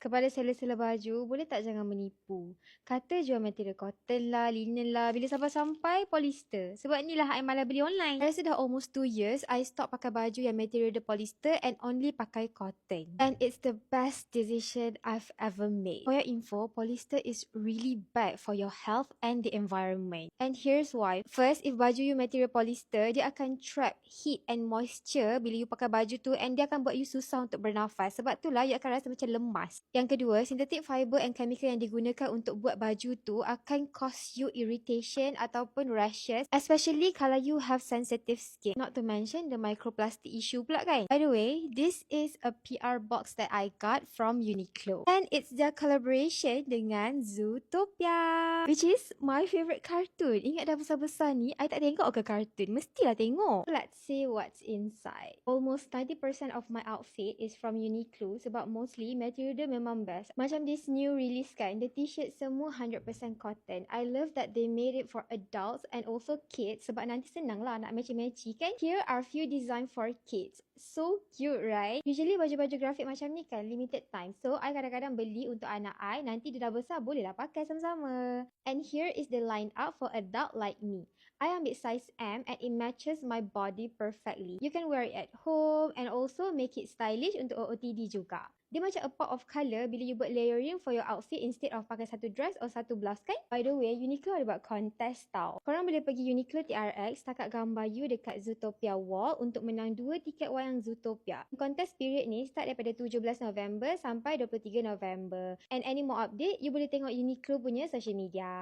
Kepada seller-seller baju, boleh tak jangan menipu? Kata jual material cotton lah, linen lah, bila sampai-sampai polyester. Sebab ni lah I malah beli online. I rasa dah almost 2 years, I stop pakai baju yang material dia polyester and only pakai cotton. And it's the best decision I've ever made. For your info, polyester is really bad for your health and the environment. And here's why. First, if baju you material polyester, dia akan trap heat and moisture bila you pakai baju tu, and dia akan buat you susah untuk bernafas. Sebab itulah you akan rasa macam lemas. Yang kedua, synthetic fiber and chemical yang digunakan untuk buat baju tu akan cause you irritation ataupun rashes, especially kalau you have sensitive skin. Not to mention the microplastic issue pula kan. By the way, this is a PR box that I got from Uniqlo. And it's their collaboration dengan Zootopia, which is my favorite cartoon. Ingat dah besar-besar ni, I tak tengok ke kartun? Mestilah tengok. Let's see what's inside. Almost 90% of my outfit is from Uniqlo sebab mostly material dia memang best. Macam this new release kan, the t-shirt semua 100% cotton. I love that they made it for adults and also kids sebab nanti senang lah nak matchy-matchy kan. Here are few design for kids. So cute, right? Usually baju-baju grafik macam ni kan limited time. So I kadang-kadang beli untuk anak I, nanti dia dah besar bolehlah pakai sama-sama. And here is the line up for adult like me. I ambil size M and it matches my body perfectly. You can wear it at home and also make it stylish untuk OOTD juga. Dia macam a pop of colour bila you buat layering for your outfit instead of pakai satu dress or satu blouse kan? By the way, Uniqlo ada buat contest tau. Korang boleh pergi Uniqlo TRX, takat gambar you dekat Zootopia wall untuk menang 2 tiket wayang Zootopia. Contest period ni start daripada 17 November sampai 23 November. And any more update, you boleh tengok Uniqlo punya social media.